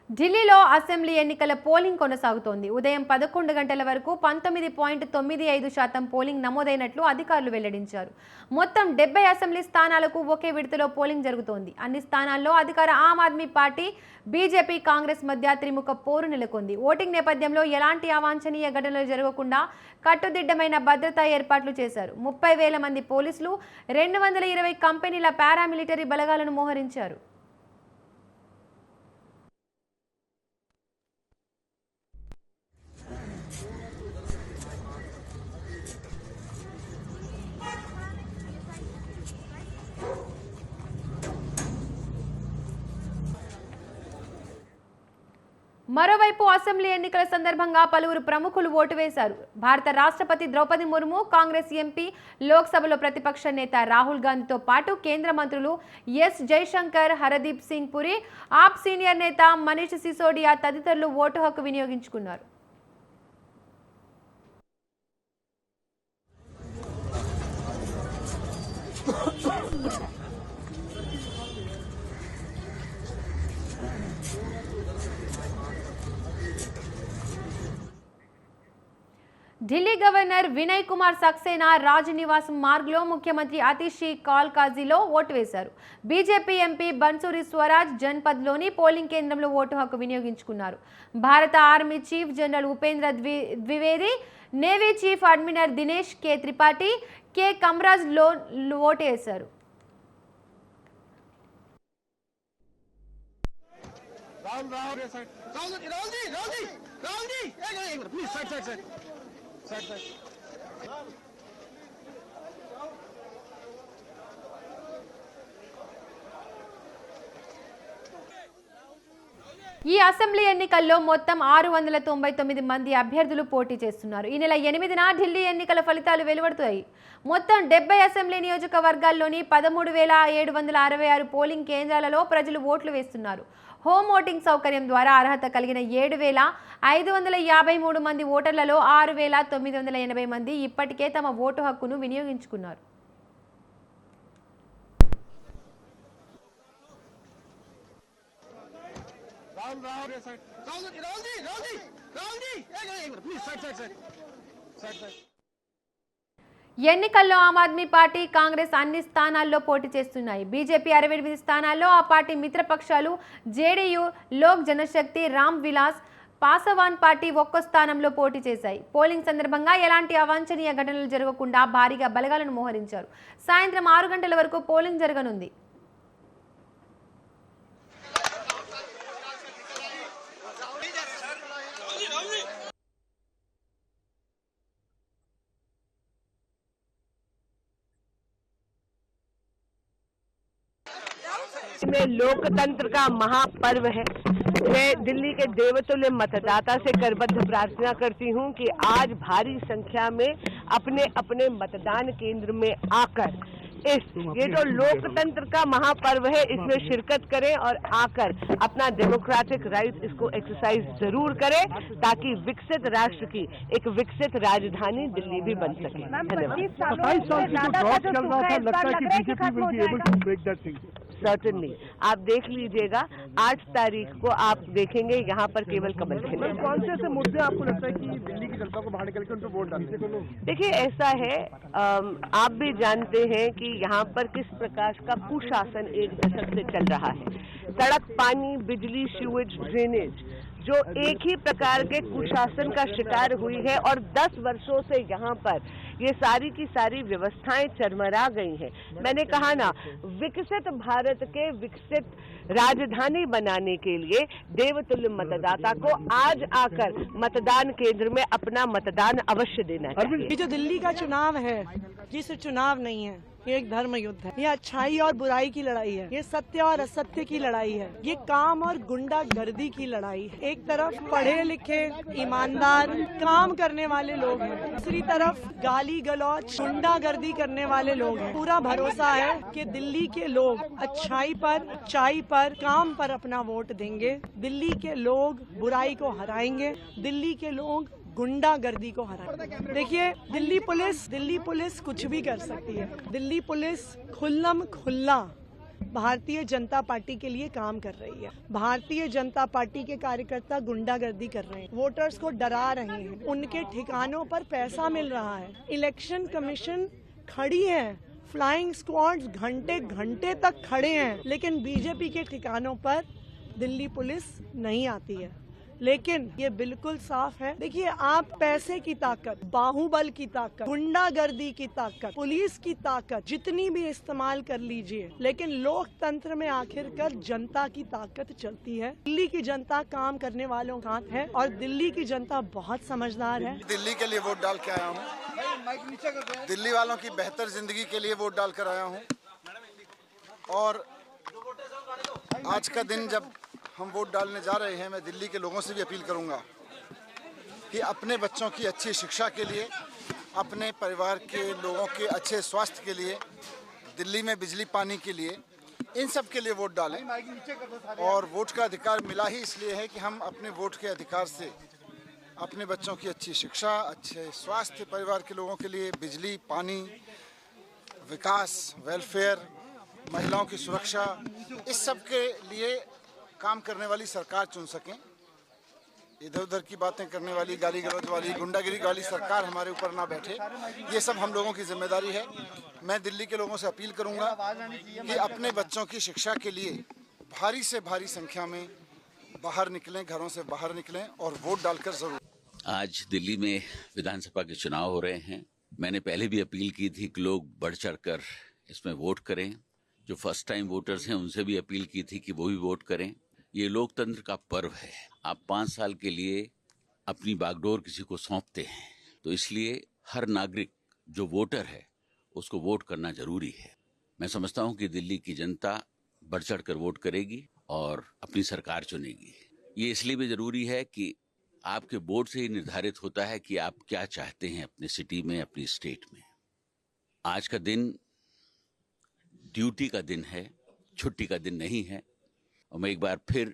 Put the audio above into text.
ఢిల్లీలో అసెంబ్లీ ఎన్నికల పోలింగ్ కొనసాగుతోంది. ఉదయం 11 గంటల వరకు 19.95% పోలింగ్ నమోదైనట్లు అధికారులు వెల్లడించారు. మొత్తం 70 అసెంబ్లీ స్థానాలకు ఒకే విడతలో పోలింగ్ జరుగుతోంది. అన్ని స్థానాల్లో అధికార ఆమ్ ఆద్మీ పార్టీ, బీజేపీ, కాంగ్రెస్ మధ్య త్రిముఖ పోరు నెలకొంది. ఓటింగ్ నేపథ్యంలో ఎలాంటి అవాంఛనీయ ఘటనలు జరగకుండా కట్టుదిట్టమైన భద్రతా ఏర్పాట్లు చేశారు. 30,000 మంది పోలీసులు, 220 కంపెనీల పారామిలిటరీ బలగాలను మోహరించారు. మరోవైపు అసెంబ్లీ ఎన్నికల సందర్భంగా పలువురు ప్రముఖులు ఓటు వేశారు. భారత రాష్ట్రపతి ద్రౌపది ముర్ము, కాంగ్రెస్ ఎంపీ, లోక్సభలో ప్రతిపక్ష నేత రాహుల్ గాంధీతో పాటు కేంద్ర మంత్రులు ఎస్ జైశంకర్, హరదీప్ సింగ్ పురి, ఆప్ సీనియర్ నేత మనీష్ సిసోడియా తదితరులు ఓటు హక్కు వినియోగించుకున్నారు. ఢిల్లీ గవర్నర్ వినయ్ కుమార్ సక్సేనా రాజ్నివాస్ మార్గ్లో ముఖ్యమంత్రి అతిషి కాల్కాజీలో ఓటు వేశారు. బీజేపీ ఎంపీ బన్సూరి స్వరాజ్ జన్పథ్లోని పోలింగ్ కేంద్రంలో ఓటు హక్కు వినియోగించుకున్నారు. భారత army chief general Upendra Dwivedi, navy chief admiral Dinesh K Tripathi, K Kamaraj లో ఓటు వేశారు. ఈ అసెంబ్లీ ఎన్నికల్లో మొత్తం 699 మంది అభ్యర్థులు పోటీ చేస్తున్నారు. ఈ నెల 8న ఢిల్లీ ఎన్నికల ఫలితాలు వెలువడతాయి. మొత్తం 70 అసెంబ్లీ నియోజకవర్గాల్లోని 13,766 పోలింగ్ కేంద్రాలలో ప్రజలు ఓట్లు వేస్తున్నారు. హోమ్ ఓటింగ్ సౌకర్యం ద్వారా అర్హత కలిగిన 7,553 మంది ఓటర్లలో 6,980 మంది ఇప్పటికే తమ ఓటు హక్కును వినియోగించుకున్నారు. ఎన్నికల్లో ఆమ్ ఆద్మీ పార్టీ, కాంగ్రెస్ అన్ని స్థానాల్లో పోటీ చేస్తున్నాయి. బీజేపీ 68 స్థానాల్లో, ఆ పార్టీ మిత్రపక్షాలు జేడీయూ, లోక్ జనశక్తి, రామ్ విలాస్ పాసవాన్ పార్టీ ఒక్కో స్థానంలో పోటీ చేశాయి. పోలింగ్ సందర్భంగా ఎలాంటి అవాంఛనీయ ఘటనలు జరగకుండా భారీగా బలగాలను మోహరించారు. సాయంత్రం 6 గంటల వరకు పోలింగ్ జరగనుంది. में लोकतंत्र का महापर्व है। मैं दिल्ली के देवतुल्य मतदाता से करबद्ध प्रार्थना करती हूं कि आज भारी संख्या में अपने अपने मतदान केंद्र में आकर ये जो लोकतंत्र का महापर्व है इसमें शिरकत करें और आकर अपना डेमोक्रेटिक राइट इसको एक्सरसाइज जरूर करें ताकि विकसित राष्ट्र की एक विकसित राजधानी दिल्ली भी बन सके। सर्टनली आप देख लीजिएगा 8 तारीख को आप देखेंगे यहाँ पर केवल कमल खिलेगा। कौन से ऐसे मुद्दे आपको लगता है कि दिल्ली की जनता को बाहर निकल के उनको वोट डालने? देखिए ऐसा है, आप भी जानते हैं कि यहाँ पर किस प्रकार का कुशासन एक दशक से चल रहा है। सड़क, पानी, बिजली, सीवेज, ड्रेनेज जो एक ही प्रकार के कुशासन का शिकार हुई है और 10 वर्षों से यहाँ पर ये सारी की सारी व्यवस्थाएं चरमरा गई हैं। मैंने कहा ना, विकसित भारत के विकसित राजधानी बनाने के लिए देवतुल्य मतदाता को आज आकर मतदान केंद्र में अपना मतदान अवश्य देना चाहिए। ये जो दिल्ली का चुनाव है ये सिर्फ चुनाव नहीं है, ये एक धर्म युद्ध है। ये अच्छाई और बुराई की लड़ाई है, ये सत्य और असत्य की लड़ाई है, ये काम और गुंडागर्दी की लड़ाई है। एक तरफ पढ़े लिखे ईमानदार काम करने वाले लोग हैं, दूसरी तरफ गाली गलौज गुंडागर्दी करने वाले लोग हैं। पूरा भरोसा है कि दिल्ली के लोग अच्छाई पर, सच्चाई पर, काम पर अपना वोट देंगे। दिल्ली के लोग बुराई को हराएंगे, दिल्ली के लोग गुंडागर्दी को हराएंगे। देखिए दिल्ली पुलिस कुछ भी कर सकती है। दिल्ली पुलिस खुल्लम खुल्ला भारतीय जनता पार्टी के लिए काम कर रही है। भारतीय जनता पार्टी के कार्यकर्ता गुंडागर्दी कर रहे हैं, वोटर्स को डरा रहे हैं, उनके ठिकानों पर पैसा मिल रहा है। इलेक्शन कमीशन खड़ी है, फ्लाइंग स्क्वाड्स घंटे घंटे तक खड़े हैं, लेकिन बीजेपी के ठिकानों पर दिल्ली पुलिस नहीं आती है। लेकिन ये बिल्कुल साफ है, देखिए आप पैसे की ताकत, बाहुबल की ताकत, गुंडागर्दी की ताकत, पुलिस की ताकत जितनी भी इस्तेमाल कर लीजिए, लेकिन लोकतंत्र में आखिरकार जनता की ताकत चलती है। दिल्ली की जनता काम करने वालों के साथ है और दिल्ली की जनता बहुत समझदार है। दिल्ली के लिए वोट डाल के आया हूँ, दिल्ली वालों की बेहतर जिंदगी के लिए वोट डाल कर आया हूँ। और आज का दिन जब हम वोट डालने जा रहे हैं, मैं दिल्ली के लोगों से भी अपील करूंगा कि अपने बच्चों की अच्छी शिक्षा के लिए, अपने परिवार के लोगों के अच्छे स्वास्थ्य के लिए, दिल्ली में बिजली पानी के लिए, इन सब के लिए वोट डालें। और वोट का अधिकार मिला ही इसलिए है कि हम अपने वोट के अधिकार से अपने बच्चों की अच्छी शिक्षा, अच्छे स्वास्थ्य, परिवार के लोगों के लिए बिजली पानी, विकास, वेलफेयर, महिलाओं की सुरक्षा, इस सब के लिए काम करने वाली सरकार चुन सकें। इधर उधर की बातें करने वाली, गाली गलौज वाली, गुंडागिरी वाली सरकार हमारे ऊपर ना बैठे, ये सब हम लोगों की जिम्मेदारी है। मैं दिल्ली के लोगों से अपील करूंगा कि अपने बच्चों की शिक्षा के लिए भारी से भारी संख्या में बाहर निकलें, घरों से बाहर निकलें और वोट डालकर जरूर। आज दिल्ली में विधानसभा के चुनाव हो रहे हैं। मैंने पहले भी अपील की थी कि लोग बढ़ चढ़कर इसमें वोट करें। जो फर्स्ट टाइम वोटर्स हैं उनसे भी अपील की थी कि वो भी वोट करें। ये लोकतंत्र का पर्व है। आप 5 साल के लिए अपनी बागडोर किसी को सौंपते हैं, तो इसलिए हर नागरिक जो वोटर है उसको वोट करना जरूरी है। मैं समझता हूं कि दिल्ली की जनता बढ़ चढ़ कर वोट करेगी और अपनी सरकार चुनेगी। ये इसलिए भी जरूरी है कि आपके वोट से ही निर्धारित होता है कि आप क्या चाहते हैं अपने सिटी में, अपनी स्टेट में। आज का दिन ड्यूटी का दिन है, छुट्टी का दिन नहीं है। और मैं एक बार फिर